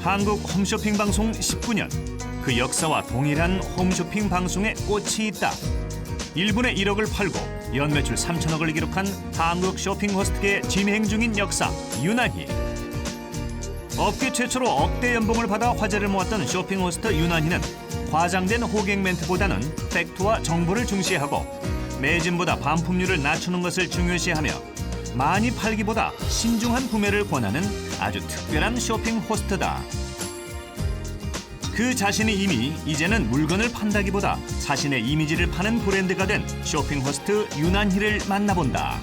한국 홈쇼핑 방송 19년. 그 역사와 동일한 홈쇼핑 방송에 꽃이 있다. 1분에 1억을 팔고 연매출 3천억을 기록한 한국 쇼핑 호스트계 진행 중인 역사 유난히. 업계 최초로 억대 연봉을 받아 화제를 모았던 쇼핑 호스트 유난히는 과장된 호갱 멘트보다는 팩트와 정보를 중시하고 매진보다 반품률을 낮추는 것을 중요시하며 많이 팔기보다 신중한 구매를 권하는 아주 특별한 쇼핑 호스트다. 그 자신이 이미 이제는 물건을 판다기보다 자신의 이미지를 파는 브랜드가 된 쇼핑 호스트 유난히를 만나본다.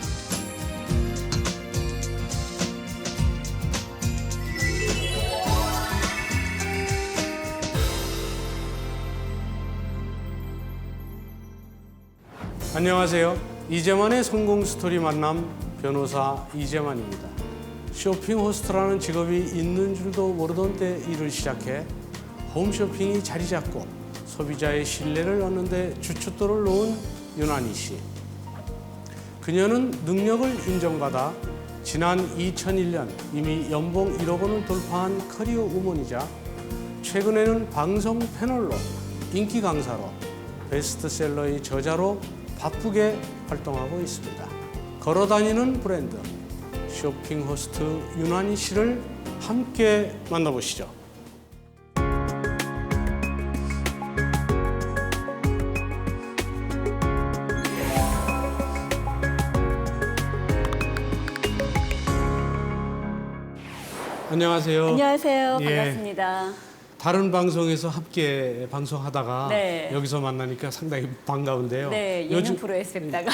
안녕하세요. 이재만의 성공 스토리 만남 변호사 이재만입니다. 쇼핑 호스트라는 직업이 있는 줄도 모르던 때 일을 시작해 홈쇼핑이 자리 잡고 소비자의 신뢰를 얻는 데 주춧돌을 놓은 유난히 씨. 그녀는 능력을 인정받아 지난 2001년 이미 연봉 1억 원을 돌파한 커리어 우먼이자 최근에는 방송 패널로 인기 강사로 베스트셀러의 저자로 바쁘게 활동하고 있습니다. 걸어다니는 브랜드 쇼핑 호스트 유난히 씨를 함께 만나보시죠. 안녕하세요. 안녕하세요. 예. 반갑습니다. 다른 방송에서 함께 방송하다가 네. 여기서 만나니까 상당히 반가운데요. 네, 예능 프로에서 뵙다가.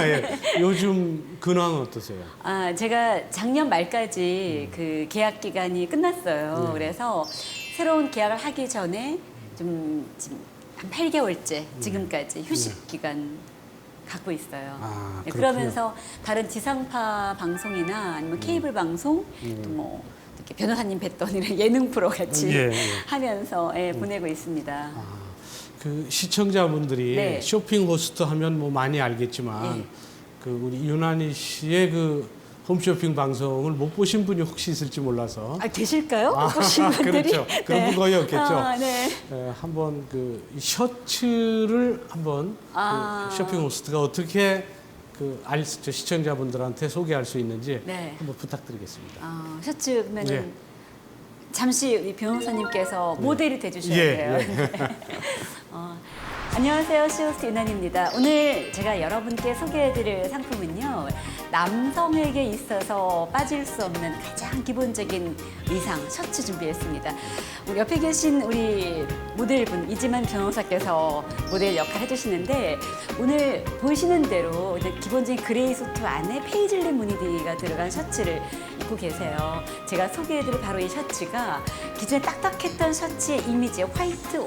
예. 요즘 근황은 어떠세요? 제가 작년 말까지 그 계약 기간이 끝났어요. 그래서 새로운 계약을 하기 전에 좀 지금 한 8개월째 지금까지 휴식 기간 갖고 있어요. 네, 그렇군요. 그러면서 다른 지상파 방송이나 아니면 케이블 방송 또 뭐 이렇게 변호사님 뵀던 이런 예능 프로 같이 예. 하면서 보내고 있습니다. 그 시청자분들이 네. 쇼핑 호스트 하면 뭐 많이 알겠지만 예. 그 우리 유난히 씨의 그 홈쇼핑 방송을 못 보신 분이 혹시 있을지 몰라서 계실까요? 못 보신 분들이? 그렇죠. 그런 분 거의 없겠죠. 네. 한번 그 셔츠를 한번 그 쇼핑 호스트가 어떻게 저 시청자분들한테 소개할 수 있는지 네. 한번 부탁드리겠습니다. 셔츠 그러면은 예. 잠시 우리 변호사님께서 모델이 돼주셔야 예, 돼요. 안녕하세요. 쇼호스트 유난입니다. 오늘 제가 여러분께 소개해드릴 상품은요. 남성에게 있어서 빠질 수 없는 가장 기본적인 의상, 셔츠 준비했습니다. 옆에 계신 우리 모델분 이지만 변호사께서 모델 역할 해주시는데 오늘 보시는 대로 기본적인 그레이 수트 안에 페이즐리 무늬가 들어간 셔츠를 입고 계세요. 제가 소개해드릴 바로 이 셔츠가 기존에 딱딱했던 셔츠의 이미지 화이트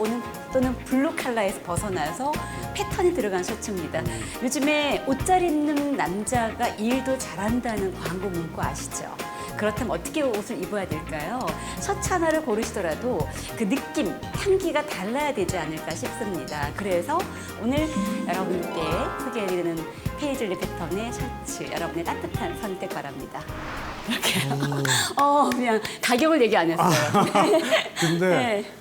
또는 블루 컬러에서 벗어나서 패턴이 들어간 셔츠입니다. 요즘에 옷 잘 입는 남자가 일도 잘한다는 광고 문구 아시죠? 그렇다면 어떻게 옷을 입어야 될까요? 셔츠 하나를 고르시더라도 그 느낌, 향기가 달라야 되지 않을까 싶습니다. 그래서 오늘 여러분께 소개해드리는 페이즐리 패턴의 셔츠, 여러분의 따뜻한 선택 바랍니다. 이렇게요. 그냥 가격을 얘기 안 했어요. 근데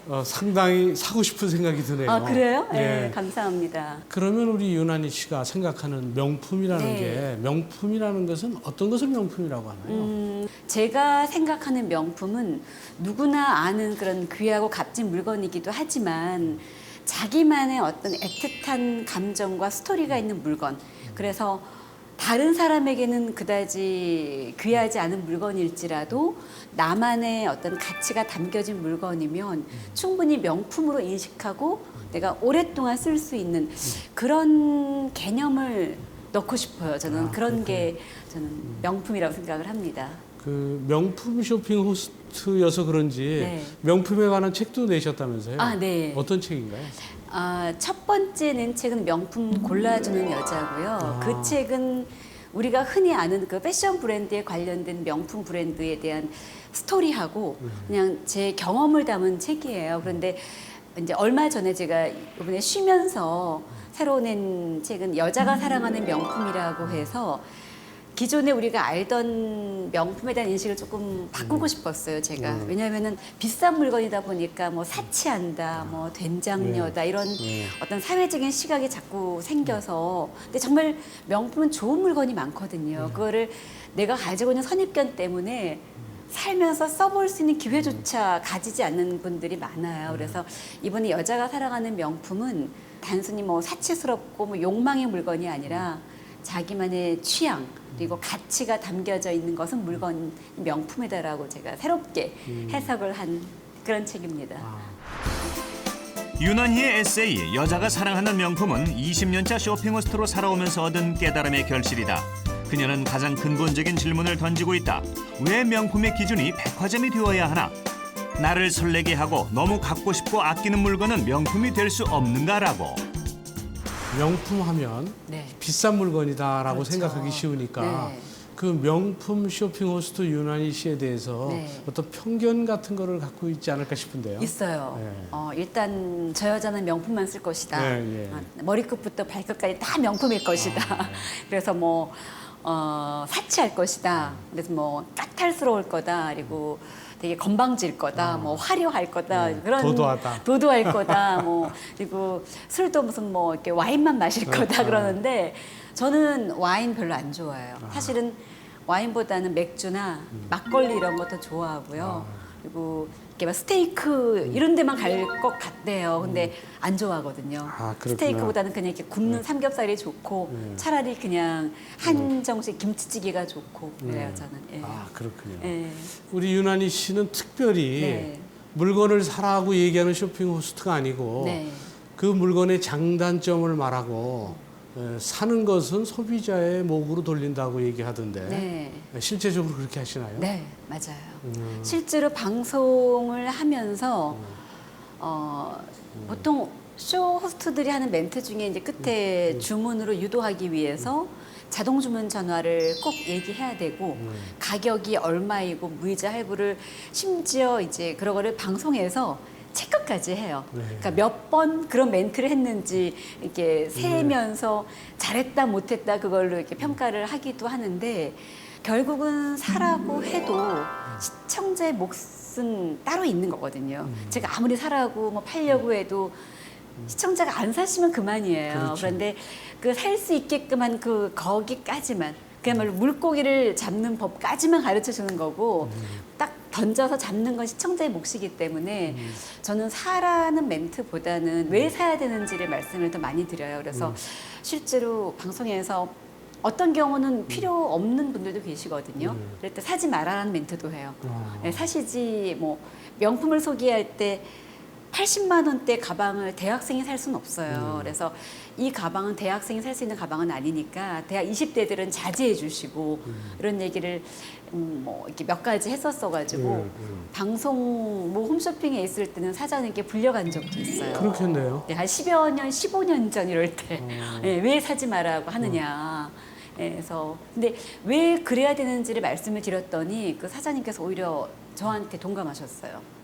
네. 상당히 사고 싶은 생각이 드네요. 그래요? 네, 예. 감사합니다. 그러면 우리 유난히 씨가 생각하는 명품이라는 네. 게 명품이라는 것은 어떤 것을 명품이라고 하나요? 제가 생각하는 명품은 누구나 아는 그런 귀하고 값진 물건이기도 하지만 자기만의 어떤 애틋한 감정과 스토리가 있는 물건. 그래서 다른 사람에게는 그다지 귀하지 않은 물건일지라도 나만의 어떤 가치가 담겨진 물건이면 충분히 명품으로 인식하고 내가 오랫동안 쓸 수 있는 그런 개념을 넣고 싶어요. 저는 그런 게 저는 명품이라고 생각을 합니다. 그 명품 쇼핑 호스트여서 그런지 네. 명품에 관한 책도 내셨다면서요? 네. 어떤 책인가요? 첫 번째는 책은 명품 골라주는 여자고요. 그 책은 우리가 흔히 아는 그 패션 브랜드에 관련된 명품 브랜드에 대한 스토리하고 그냥 제 경험을 담은 책이에요. 그런데 이제 얼마 전에 제가 이번에 쉬면서 새로 낸 책은 여자가 사랑하는 명품이라고 해서 기존에 우리가 알던 명품에 대한 인식을 조금 바꾸고 싶었어요, 제가. 왜냐하면은 비싼 물건이다 보니까 뭐 사치한다, 뭐 된장녀다 이런 어떤 사회적인 시각이 자꾸 생겨서. 근데 정말 명품은 좋은 물건이 많거든요. 그거를 내가 가지고 있는 선입견 때문에 살면서 써볼 수 있는 기회조차 가지지 않는 분들이 많아요. 그래서 이번에 여자가 사랑하는 명품은 단순히 뭐 사치스럽고 뭐 욕망의 물건이 아니라 자기만의 취향 그리고 가치가 담겨져 있는 것은 물건 명품이다라고 제가 새롭게 해석을 한 그런 책입니다. 유난히의 에세이 여자가 사랑하는 명품은 20년차 쇼핑 호스트로 살아오면서 얻은 깨달음의 결실이다. 그녀는 가장 근본적인 질문을 던지고 있다. 왜 명품의 기준이 백화점이 되어야 하나? 나를 설레게 하고 너무 갖고 싶고 아끼는 물건은 명품이 될 수 없는가라고. 명품 하면 네. 비싼 물건이다라고 그렇죠. 생각하기 쉬우니까 네. 그 명품 쇼핑 호스트 유난희 씨에 대해서 네. 어떤 편견 같은 거를 갖고 있지 않을까 싶은데요. 있어요. 네. 일단 저 여자는 명품만 쓸 것이다. 네, 예. 머리끝부터 발끝까지 다 명품일 것이다. 그래서 뭐 사치할 것이다. 그래서 뭐 까탈스러울 거다. 그리고 되게 건방질 거다. 뭐 화려할 거다. 그런 도도하다. 도도할 거다. 뭐 그리고 술도 무슨 뭐 이렇게 와인만 마실 거다 그러는데 저는 와인 별로 안 좋아해요. 사실은 와인보다는 맥주나 막걸리 이런 것도 좋아하고요. 그리고 이렇게 막 스테이크 이런 데만 갈 것 같대요. 근데 안 좋아하거든요. 아, 그렇구나. 스테이크보다는 그냥 이렇게 굽는 삼겹살이 좋고 차라리 그냥 한정식 김치찌개가 좋고 그래요 저는. 예. 아, 그렇군요. 예. 우리 유난희 씨는 특별히 네. 물건을 사라고 얘기하는 쇼핑 호스트가 아니고 네. 그 물건의 장단점을 말하고 사는 것은 소비자의 목으로 돌린다고 얘기하던데 네. 실제적으로 그렇게 하시나요? 네, 맞아요. 실제로 방송을 하면서 보통 쇼 호스트들이 하는 멘트 중에 이제 끝에 주문으로 유도하기 위해서 자동 주문 전화를 꼭 얘기해야 되고 가격이 얼마이고 무이자 할부를 심지어 이제 그런 거를 방송에서 체크까지 해요. 네. 그러니까 몇 번 그런 멘트를 했는지 이렇게 세면서 잘했다 못했다 그걸로 이렇게 평가를 하기도 하는데 결국은 사라고 해도 시청자의 몫은 따로 있는 거거든요. 제가 아무리 사라고 뭐 팔려고 해도 시청자가 안 사시면 그만이에요. 그렇죠. 그런데 그 살 수 있게끔 한 그 거기까지만 그야말로 물고기를 잡는 법까지만 가르쳐 주는 거고 딱 던져서 잡는 건 시청자의 몫이기 때문에 저는 사라는 멘트보다는 왜 사야 되는지를 말씀을 더 많이 드려요. 그래서 실제로 방송에서 어떤 경우는 필요 없는 분들도 계시거든요. 그럴 때 사지 말아라는 멘트도 해요. 네, 사시지 뭐 명품을 소개할 때 80만 원대 가방을 대학생이 살 수는 없어요. 그래서 이 가방은 대학생이 살 수 있는 가방은 아니니까 대학 20대들은 자제해 주시고 이런 얘기를 뭐 이렇게 몇 가지 했었어가지고 방송 뭐 홈쇼핑에 있을 때는 사장님께 불려간 적도 있어요. 그렇겠네요. 네, 한 10여 년, 15년 전 이럴 때 왜 사지 말라고 하느냐. 그래서 근데 왜 그래야 되는지를 말씀을 드렸더니 그 사장님께서 오히려 저한테 동감하셨어요.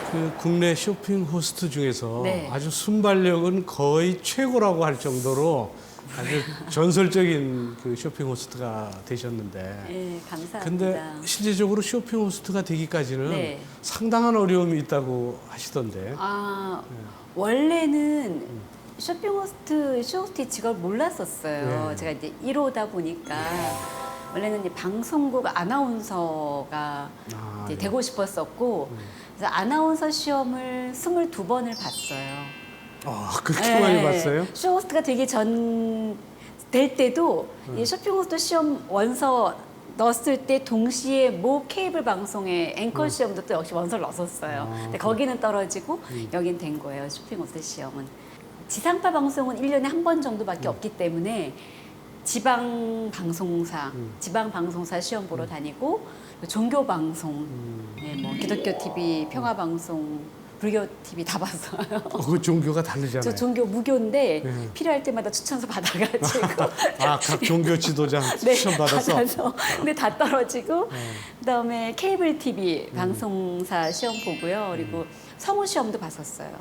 그 국내 쇼핑 호스트 중에서 네. 아주 순발력은 거의 최고라고 할 정도로 아주 전설적인 그 쇼핑 호스트가 되셨는데. 네, 감사합니다. 근데 실제적으로 쇼핑 호스트가 되기까지는 네. 상당한 어려움이 있다고 하시던데. 원래는 쇼핑 호스트, 쇼호스트 직업을 몰랐었어요. 네. 제가 이제 1호다 보니까 원래는 이제 방송국 아나운서가 이제 네. 되고 싶었었고 그래서 아나운서 시험을 22번을 봤어요. 그렇게 많이 봤어요? 쇼호스트가 되기 될 때도 이 쇼핑 호스트 시험 원서 넣었을 때 동시에 모 케이블 방송의 앵커 시험도 또 역시 원서를 넣었어요. 근데 거기는 떨어지고 여긴 된 거예요. 쇼핑호스트 시험은. 지상파 방송은 1년에 한 번 정도밖에 없기 때문에 지방 방송사 시험 보러 다니고 종교 방송, 네, 뭐 기독교 TV, 평화 방송, 불교 TV 다 봤어요. 그 종교가 다르잖아요. 저 종교 무교인데 네. 필요할 때마다 추천서 받아가지고 각 종교 지도자 네, 추천 받아서. 근데 다 떨어지고 그다음에 케이블 TV 방송사 시험 보고요. 그리고 성우 시험도 봤었어요.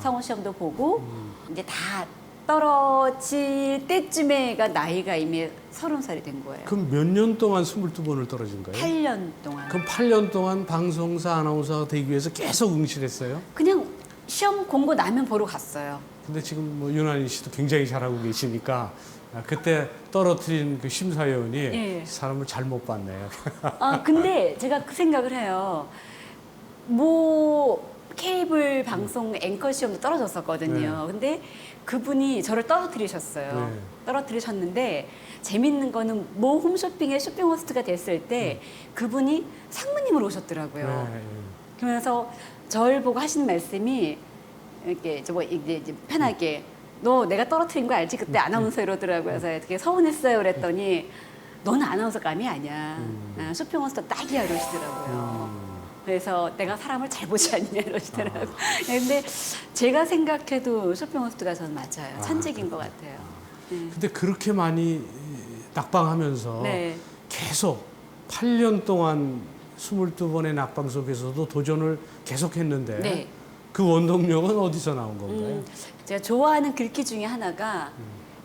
성우 시험도 보고 이제 다 떨어질 때쯤에가 나이가 이미 30살이 된 거예요. 그럼 몇 년 동안 22번을 떨어진 거예요? 8년 동안. 그럼 8년 동안 방송사 아나운서가 되기 위해서 계속 응시했어요? 그냥 시험 공고 나면 보러 갔어요. 근데 지금 뭐 윤한희 씨도 굉장히 잘하고 계시니까 그때 떨어뜨린 그 심사위원이 예. 사람을 잘못 봤네요. 근데 제가 그 생각을 해요. 뭐 케이블 방송 앵커 시험도 떨어졌었거든요. 근데 그분이 저를 떨어뜨리셨어요. 네. 떨어뜨리셨는데 재밌는 거는 모 홈쇼핑의 쇼핑호스트가 됐을 때 그분이 상무님으로 오셨더라고요. 네, 네. 그러면서 저를 보고 하시는 말씀이 이렇게 이제 편하게 너 내가 떨어뜨린 거 알지? 그때 아나운서 이러더라고요. 그래서 되게 서운했어요. 그랬더니 너는 아나운서감이 아니야. 쇼핑호스트 딱이야 이러시더라고요. 그래서 내가 사람을 잘 보지 않냐 이러시더라고요. 근데 제가 생각해도 쇼핑호스트가 저는 맞아요. 천직인 것 같아요. 근데 그렇게 많이 낙방하면서 네. 계속 8년 동안 22번의 낙방 속에서도 도전을 계속했는데 네. 그 원동력은 어디서 나온 건가요? 제가 좋아하는 글귀 중에 하나가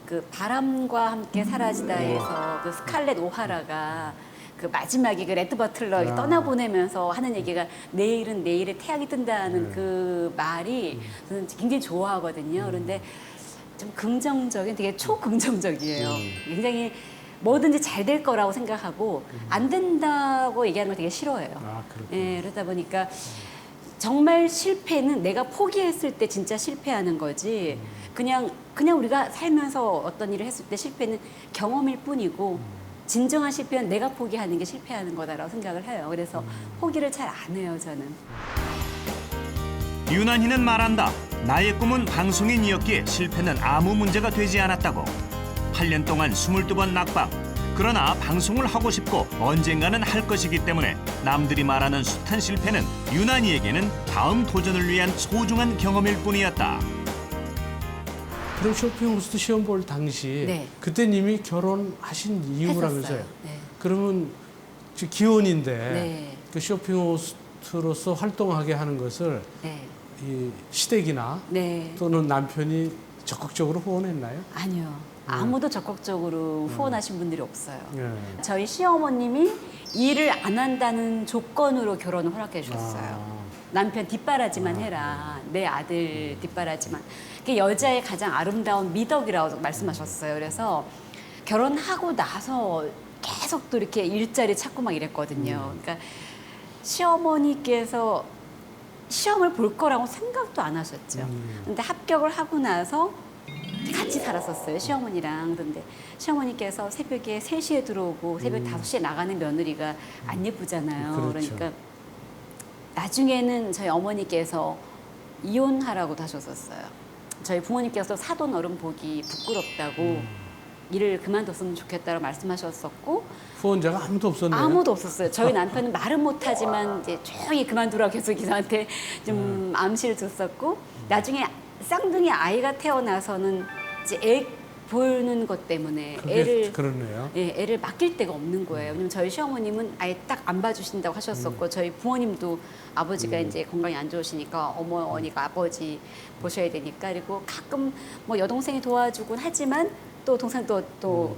그 바람과 함께 사라지다에서 그 스칼렛 오하라가 그 마지막에 그 레드 버틀러 떠나보내면서 하는 얘기가 내일은 내일의 태양이 뜬다는 그 말이 저는 굉장히 좋아하거든요. 그런데 좀 긍정적인, 되게 초긍정적이에요. 굉장히 뭐든지 잘 될 거라고 생각하고 안 된다고 얘기하는 걸 되게 싫어해요. 그렇군요. 예, 그러다 보니까 정말 실패는 내가 포기했을 때 진짜 실패하는 거지. 그냥 우리가 살면서 어떤 일을 했을 때 실패는 경험일 뿐이고 진정한 실패는 내가 포기하는 게 실패하는 거다라고 생각을 해요. 그래서 포기를 잘 안 해요, 저는. 윤한희는 말한다. 나의 꿈은 방송인이었기에 실패는 아무 문제가 되지 않았다고. 8년 동안 22번 낙방. 그러나 방송을 하고 싶고 언젠가는 할 것이기 때문에 남들이 말하는 숱한 실패는 윤한희에게는 다음 도전을 위한 소중한 경험일 뿐이었다. 그럼 쇼핑호스트 시험 볼 당시 네. 그때 이미 결혼하신 이후라면서요? 했었어요. 네. 그러면 지금 기혼인데 네. 그 쇼핑호스트로서 활동하게 하는 것을 네. 이 시댁이나 네. 또는 남편이 적극적으로 후원했나요? 아니요. 아무도 적극적으로 후원하신 분들이 없어요. 예. 저희 시어머님이 일을 안 한다는 조건으로 결혼을 허락해 주셨어요. 남편 뒷바라지만 해라. 내 아들 뒷바라지만. 그게 여자의 가장 아름다운 미덕이라고 말씀하셨어요. 그래서 결혼하고 나서 계속 또 이렇게 일자리 찾고 막 이랬거든요. 그러니까 시어머니께서 시험을 볼 거라고 생각도 안 하셨죠. 근데 합격을 하고 나서 같이 살았었어요, 시어머니랑. 근데 시어머니께서 새벽에 3시에 들어오고 새벽 5시에 나가는 며느리가 안 예쁘잖아요. 그렇죠. 그러니까 나중에는 저희 어머니께서 이혼하라고도 하셨었어요. 저희 부모님께서 사돈 어른 보기 부끄럽다고 일을 그만뒀으면 좋겠다고 말씀하셨었고 후원자가 아무도 없었네요. 아무도 없었어요. 저희 남편은 말은 못하지만 이제 조용히 그만두라고 계속 저한테 좀 암시를 줬었고 나중에 쌍둥이 아이가 태어나서는 이제 애 보는 것 때문에 그렇네요. 애를 맡길 데가 없는 거예요. 왜냐면 저희 시어머님은 아예 딱 안 봐주신다고 하셨었고 저희 부모님도 아버지가 이제 건강이 안 좋으시니까 어머니가 아버지 보셔야 되니까 그리고 가끔 뭐 여동생이 도와주곤 하지만 또 동생도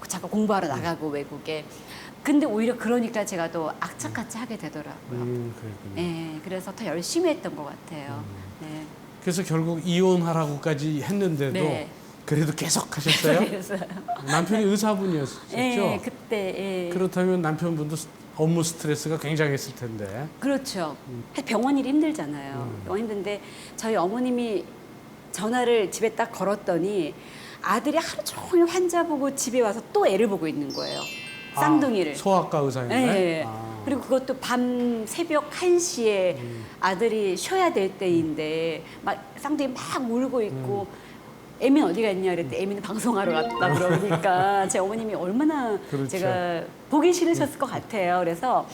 자꾸 공부하러 나가고 외국에. 근데 오히려 그러니까 제가 또 악착같이 하게 되더라고요. 그렇군요. 네, 그래서 더 열심히 했던 것 같아요. 네. 그래서 결국 이혼하라고까지 했는데도 네. 그래도 계속 하셨어요? 그래서 남편이 의사분이었죠? 예, 그때 그렇다면 남편분도 업무 스트레스가 굉장했을 텐데. 그렇죠. 병원 일이 힘들잖아요. 병원 힘든데 저희 어머님이 전화를 집에 딱 걸었더니 아들이 하루 종일 환자 보고 집에 와서 또 애를 보고 있는 거예요. 쌍둥이를. 소아과 의사인가요? 네. 아. 그리고 그것도 밤 새벽 1시에 아들이 쉬어야 될 때인데 막 쌍둥이 막 울고 있고 애미는 어디 갔냐 그랬더니 애미는 방송하러 갔다 그러니까 제 어머님이 얼마나 그렇죠. 제가 보기 싫으셨을 것 같아요. 그래서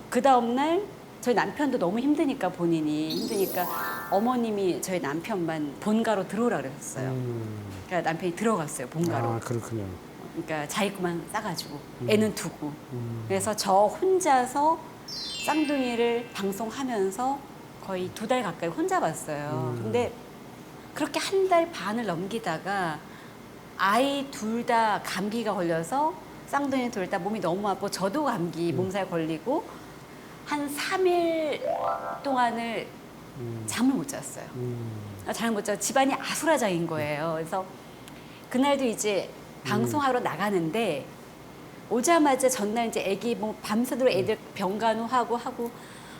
그 다음날 저희 남편도 너무 힘드니까 본인이 힘드니까 어머님이 저희 남편만 본가로 들어오라 그랬어요. 그러니까 남편이 들어갔어요, 본가로. 아, 그렇군요. 그러니까 자기 것만 싸가지고 애는 두고 그래서 저 혼자서 쌍둥이를 방송하면서 거의 2달 가까이 혼자 봤어요. 근데 그렇게 1달 반을 넘기다가 아이 둘 다 감기가 걸려서 쌍둥이 둘 다 몸이 너무 아프고 저도 감기 몸살에 걸리고 한 3일 동안을 잠을 못 잤어요. 잠을 못 자고 집안이 아수라장인 거예요. 그래서 그날도 이제 방송하러 나가는데 오자마자 전날 이제 애기 뭐 밤새도록 애들 병간호하고 하고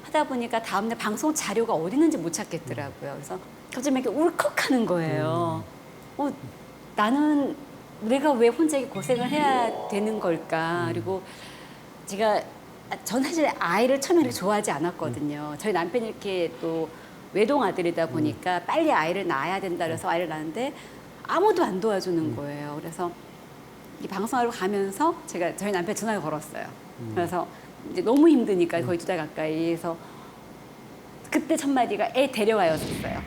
하다 보니까 다음날 방송 자료가 어디 있는지 못 찾겠더라고요. 그래서 갑자기 막 이렇게 울컥하는 거예요. 나는 내가 왜 혼자 이렇게 고생을 해야 되는 걸까? 그리고 제가 전 사실 아이를 처음에 이렇게 좋아하지 않았거든요. 저희 남편이 이렇게 또 외동 아들이다 보니까 빨리 아이를 낳아야 된다 그래서 아이를 낳았는데 아무도 안 도와주는 거예요. 그래서 이 방송하러 가면서 제가 저희 남편 전화를 걸었어요. 그래서 이제 너무 힘드니까 거의 2달 가까이 해서 그때 첫 마디가 애 데려와였었어요.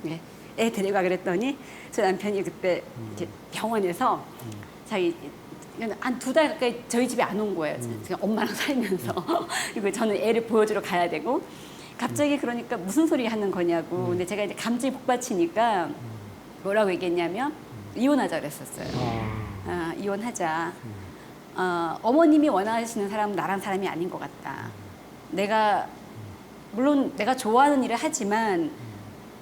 네, 애 데려가 그랬더니 저희 남편이 그때 이제 병원에서 자기 한 2달 가까이 저희 집에 안 온 거예요. 제가 엄마랑 살면서 그리고 저는 애를 보여주러 가야 되고 갑자기 그러니까 무슨 소리 하는 거냐고. 근데 제가 이제 감정이 복받치니까 뭐라고 얘기했냐면 이혼하자 그랬었어요. 이혼하자. 어머님이 원하시는 사람은 나랑 사람이 아닌 것 같다. 내가 물론 내가 좋아하는 일을 하지만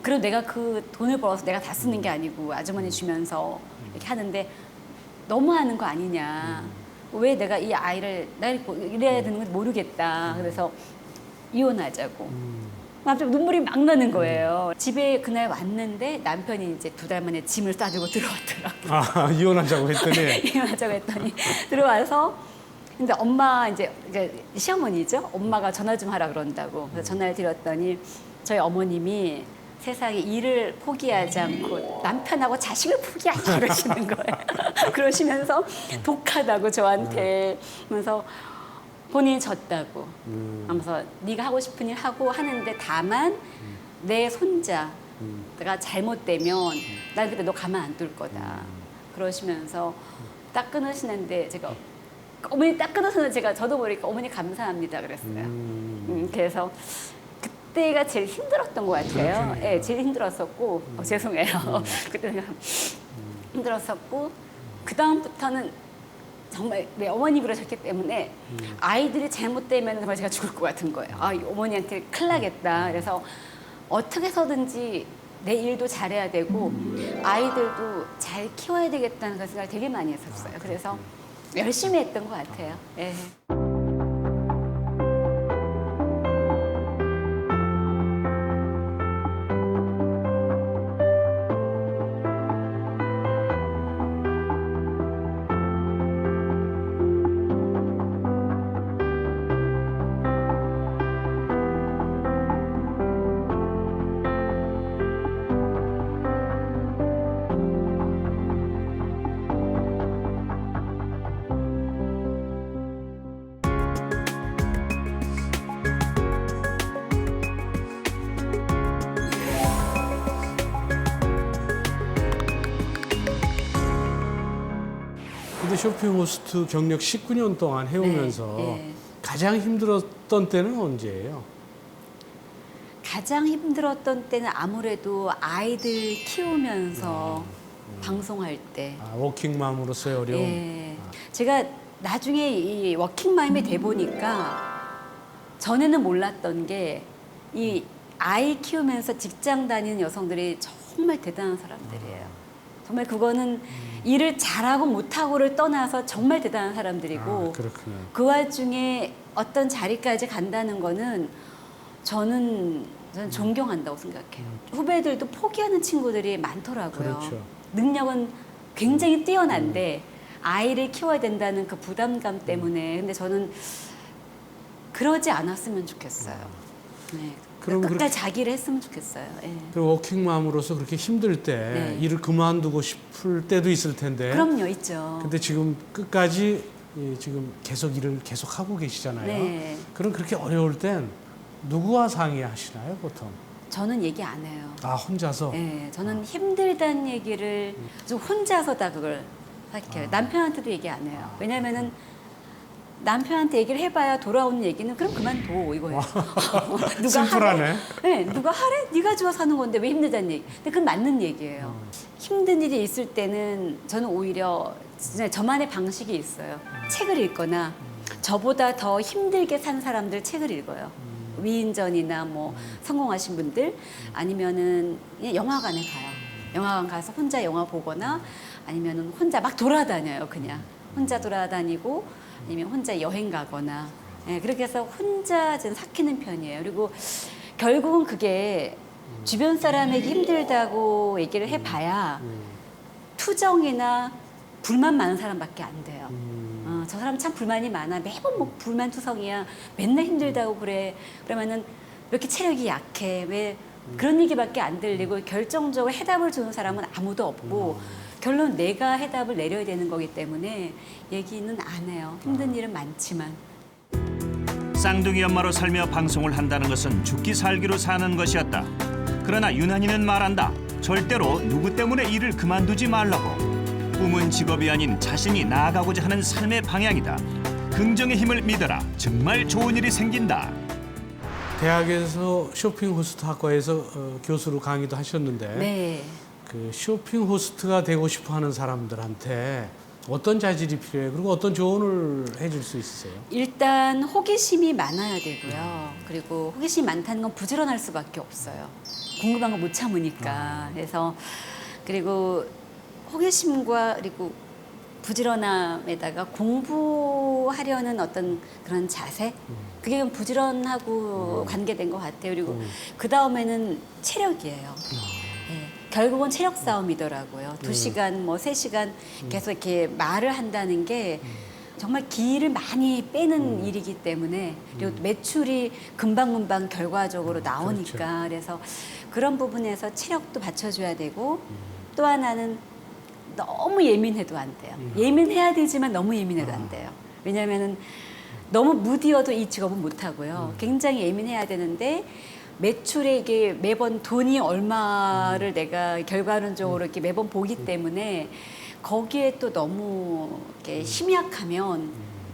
그래도 내가 그 돈을 벌어서 내가 다 쓰는 게 아니고 아주머니 주면서 이렇게 하는데 너무하는 거 아니냐. 왜 내가 이 아이를 나 이래야 되는 건지 모르겠다. 그래서 이혼하자고. 갑자기 눈물이 막 나는 거예요. 집에 그날 왔는데 남편이 이제 2달 만에 짐을 싸들고 들어왔더라고요. 아, 이혼하자고 했더니. 이혼하자고 했더니 들어와서 근데 엄마 이제 시어머니죠. 엄마가 전화 좀 하라 그런다고. 그래서 전화를 드렸더니 저희 어머님이 세상에 일을 포기하지 않고 남편하고 자식을 포기하지 그러시는 거예요. 그러시면서 독하다고 저한테. 그래서 본인이 졌다고 하면서 네가 하고 싶은 일 하고 하는데 다만 내 손자가 잘못되면 난 그때 너 가만 안 둘 거다. 그러시면서 딱 끊으시는데 제가 어머니 딱 끊어서는 제가 저도 모르니까 어머니 감사합니다 그랬어요. 그래서 그때가 제일 힘들었던 것 같아요. 예, 제일 힘들었었고 죄송해요. 그때 힘들었었고 그 다음부터는 정말 내 어머니 그러셨기 때문에 아이들이 잘못되면 정말 제가 죽을 것 같은 거예요. 아, 이 어머니한테 큰일 나겠다. 그래서 어떻게 해서든지 내 일도 잘해야 되고 아이들도 잘 키워야 되겠다는 그런 생각을 되게 많이 했었어요. 그래서 열심히 했던 것 같아요. 예. 근데 쇼핑 호스트 경력 19년 동안 해오면서 네. 가장 힘들었던 때는 언제예요? 가장 힘들었던 때는 아무래도 아이들 키우면서 방송할 때. 아, 워킹맘으로서의 어려움. 예. 제가 나중에 이 워킹맘이 돼 보니까 전에는 몰랐던 게 이 아이 키우면서 직장 다니는 여성들이 정말 대단한 사람들이에요. 정말 그거는 일을 잘하고 못하고를 떠나서 정말 대단한 사람들이고 아, 그렇군요. 그 와중에 어떤 자리까지 간다는 거는 저는 존경한다고 생각해요. 후배들도 포기하는 친구들이 많더라고요. 그렇죠. 능력은 굉장히 뛰어난데 아이를 키워야 된다는 그 부담감 때문에. 근데 저는 그러지 않았으면 좋겠어요. 네. 그럼 끝까지 자기를 했으면 좋겠어요. 예. 그 워킹맘으로서 그렇게 힘들 때 네. 일을 그만두고 싶을 때도 있을 텐데. 그럼요, 있죠. 근데 지금 끝까지 지금 계속 일을 계속 하고 계시잖아요. 네. 그럼 그렇게 어려울 땐 누구와 상의하시나요, 보통? 저는 얘기 안 해요. 아, 혼자서? 네, 저는 힘들다는 얘기를 좀 혼자서 다 그걸 할게요. 남편한테도 얘기 안 해요. 왜냐면은 남편한테 얘기를 해봐야 돌아오는 얘기는 그럼 그만둬 이거예요. 누가 심플하네. 하래? 네, 누가 하래? 네가 좋아서 하는 건데 왜 힘들다는 얘기. 근데 그건 맞는 얘기예요. 힘든 일이 있을 때는 저는 오히려 진짜 저만의 방식이 있어요. 책을 읽거나 저보다 더 힘들게 산 사람들 책을 읽어요. 위인전이나 뭐 성공하신 분들 아니면은 그냥 영화관에 가요. 영화관 가서 혼자 영화 보거나 아니면은 혼자 막 돌아다녀요. 그냥 혼자 돌아다니고 아니면 혼자 여행 가거나 그렇게 해서 혼자 좀 삭히는 편이에요. 그리고 결국은 그게 주변 사람에게 힘들다고 얘기를 해봐야 투정이나 불만 많은 사람밖에 안 돼요. 저 사람 참 불만이 많아. 매번 뭐 불만투성이야. 맨날 힘들다고 그래. 그러면은 왜 이렇게 체력이 약해? 왜 그런 얘기밖에 안 들리고 결정적으로 해답을 주는 사람은 아무도 없고 결론 내가 해답을 내려야 되는 거기 때문에 얘기는 안 해요. 힘든 일은 많지만. 쌍둥이 엄마로 살며 방송을 한다는 것은 죽기 살기로 사는 것이었다. 그러나 유난히는 말한다. 절대로 누구 때문에 일을 그만두지 말라고. 꿈은 직업이 아닌 자신이 나아가고자 하는 삶의 방향이다. 긍정의 힘을 믿어라. 정말 좋은 일이 생긴다. 대학에서 쇼핑 호스트 학과에서 교수로 강의도 하셨는데 네. 그 쇼핑 호스트가 되고 싶어 하는 사람들한테 어떤 자질이 필요해요? 그리고 어떤 조언을 해줄 수 있으세요? 일단 호기심이 많아야 되고요. 그리고 호기심이 많다는 건 부지런할 수밖에 없어요. 궁금한 거 못 참으니까. 그래서 그리고 호기심과 그리고 부지런함에다가 공부하려는 어떤 그런 자세 그게 부지런하고 관계된 것 같아요. 그리고 그 다음에는 체력이에요. 결국은 체력 싸움이더라고요. 2시간, 뭐 3시간 계속 이렇게 말을 한다는 게 정말 기를 많이 빼는 일이기 때문에 그리고 매출이 금방금방 결과적으로 나오니까 그래서 그런 부분에서 체력도 받쳐줘야 되고 또 하나는 너무 예민해도 안 돼요. 예민해야 되지만 너무 예민해도 안 돼요. 왜냐하면은 너무 무디어도 이 직업은 못 하고요. 굉장히 예민해야 되는데 매출에 이게 매번 돈이 얼마를 내가 결과론적으로 이렇게 매번 보기 때문에 거기에 또 너무 이렇게 심약하면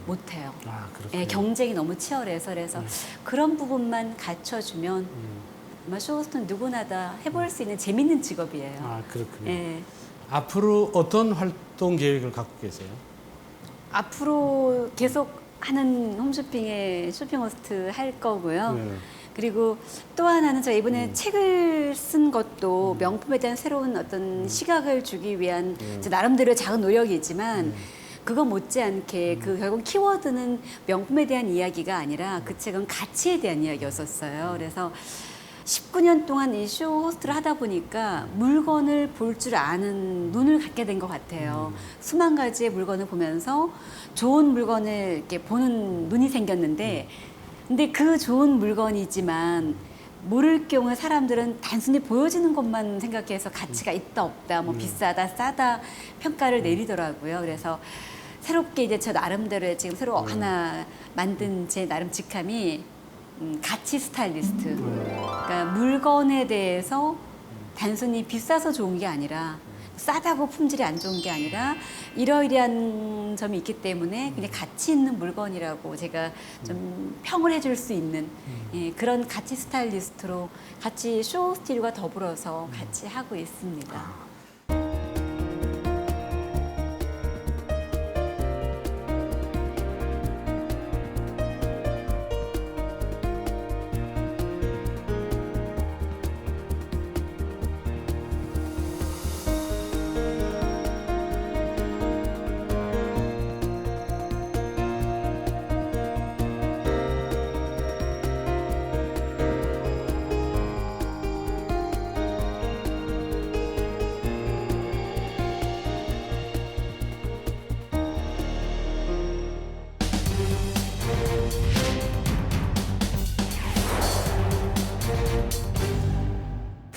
못해요. 아, 그렇군요. 예, 경쟁이 너무 치열해서 그래서 그런 부분만 갖춰주면 아마 쇼호스트는 누구나 다 해볼 수 있는 재밌는 직업이에요. 아, 그렇군요. 예. 앞으로 어떤 활동 계획을 갖고 계세요? 앞으로 계속 하는 홈쇼핑의 쇼핑 호스트 할 거고요. 네. 그리고 또 하나는 저 이번에 책을 쓴 것도 명품에 대한 새로운 어떤 시각을 주기 위한 제 나름대로의 작은 노력이지만 그거 못지않게 그 결국 키워드는 명품에 대한 이야기가 아니라 그 책은 가치에 대한 이야기였었어요. 그래서 19년 동안 이 쇼 호스트를 하다 보니까 물건을 볼 줄 아는 눈을 갖게 된 것 같아요. 수만 가지의 물건을 보면서 좋은 물건을 이렇게 보는 눈이 생겼는데 근데 그 좋은 물건이지만 모를 경우에 사람들은 단순히 보여지는 것만 생각해서 가치가 있다 없다 뭐 비싸다 싸다 평가를 내리더라고요. 그래서 새롭게 이제 저 나름대로 지금 새로 하나 만든 제 나름 직함이 가치 스타일리스트. 그러니까 물건에 대해서 단순히 비싸서 좋은 게 아니라 싸다고 품질이 안 좋은 게 아니라 이러이러한 점이 있기 때문에 그냥 가치 있는 물건이라고 제가 좀 평을 해줄 수 있는 예, 그런 가치 스타일리스트로 같이 쇼 스틸과 더불어서 같이 하고 있습니다.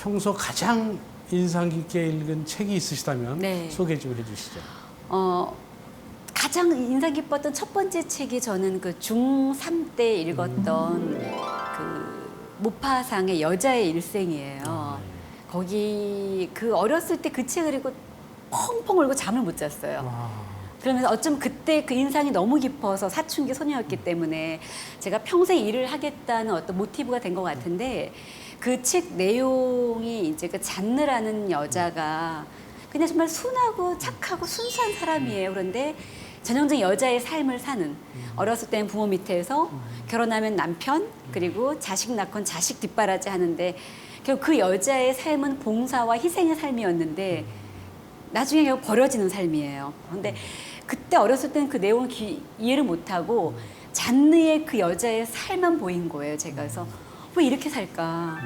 평소 가장 인상 깊게 읽은 책이 있으시다면 네. 소개 좀 해주시죠. 가장 인상 깊었던 첫 번째 책이 저는 그 중3 때 읽었던 그 모파상의 여자의 일생이에요. 거기 그 어렸을 때 그 책을 읽고 펑펑 울고 잠을 못 잤어요. 와, 그러면서 어쩜 그때 그 인상이 너무 깊어서 사춘기 소녀였기 때문에 제가 평생 일을 하겠다는 어떤 모티브가 된 것 같은데 그 책 내용이 이제 그 잔느라는 여자가 그냥 정말 순하고 착하고 순수한 사람이에요. 그런데 전형적인 여자의 삶을 사는 어렸을 때는 부모 밑에서 결혼하면 남편 그리고 자식 낳건 자식 뒷바라지 하는데 결국 그 여자의 삶은 봉사와 희생의 삶이었는데 나중에 결국 버려지는 삶이에요. 근데 그때 어렸을 때는 그 내용을 이해를 못하고 잔느의 그 여자의 삶만 보인 거예요. 제가 그래서 왜 이렇게 살까?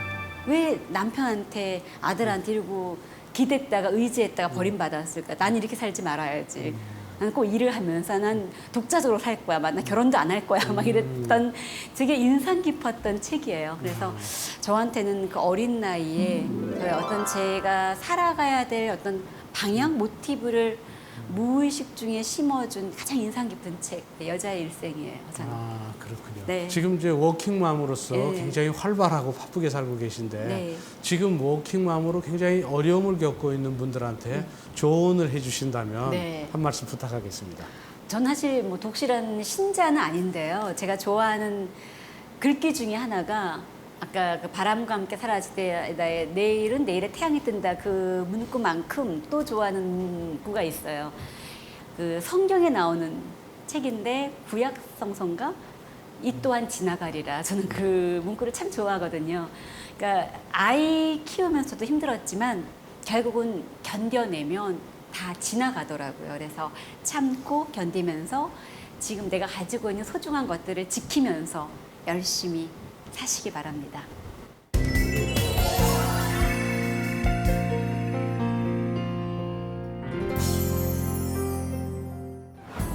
왜 남편한테 아들한테 이러고 기댔다가 의지했다가 버림받았을까? 난 이렇게 살지 말아야지. 나는 꼭 일을 하면서 난 독자적으로 살 거야. 나 결혼도 안 할 거야. 막 이랬던 되게 인상 깊었던 책이에요. 그래서 저한테는 그 어린 나이에 저의 어떤 제가 살아가야 될 어떤 방향, 모티브를 무의식 중에 심어준 가장 인상 깊은 책, 여자의 일생이에요. 저는. 아, 그렇군요. 네. 지금 이제 워킹맘으로서 네. 굉장히 활발하고 바쁘게 살고 계신데 네. 지금 워킹맘으로 굉장히 어려움을 겪고 있는 분들한테 조언을 해주신다면 네. 한 말씀 부탁하겠습니다. 전 사실 뭐 독실한 신자는 아닌데요. 제가 좋아하는 글귀 중에 하나가 아까 그 바람과 함께 사라질 때 나의 내일은 내일의 태양이 뜬다 그 문구만큼 또 좋아하는 문구가 있어요. 그 성경에 나오는 책인데 구약 성서인가? 이 또한 지나가리라. 저는 그 문구를 참 좋아하거든요. 그러니까 아이 키우면서도 힘들었지만 결국은 견뎌내면 다 지나가더라고요. 그래서 참고 견디면서 지금 내가 가지고 있는 소중한 것들을 지키면서 열심히 사시기 바랍니다.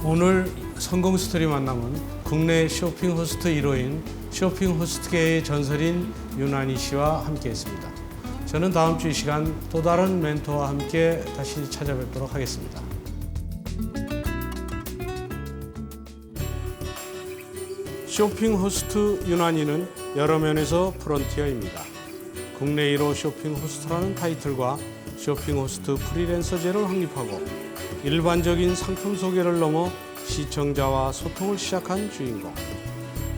오늘 성공 스토리 만남은 국내 쇼핑 호스트 1호인 쇼핑 호스트계의 전설인 윤환희 씨와 함께했습니다. 저는 다음 주 이 시간 또 다른 멘토와 함께 다시 찾아뵙도록 하겠습니다. 쇼핑 호스트 윤환희는 여러 면에서 프론티어입니다. 국내 1호 쇼핑 호스트라는 타이틀과 쇼핑 호스트 프리랜서제를 확립하고 일반적인 상품 소개를 넘어 시청자와 소통을 시작한 주인공.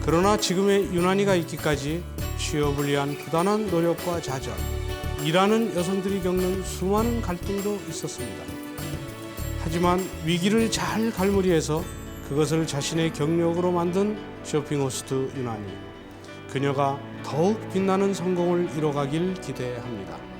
그러나 지금의 윤환희가 있기까지 취업을 위한 부단한 노력과 좌절, 일하는 여성들이 겪는 수많은 갈등도 있었습니다. 하지만 위기를 잘 갈무리해서 그것을 자신의 경력으로 만든 쇼핑 호스트 윤환희. 그녀가 더욱 빛나는 성공을 이뤄가길 기대합니다.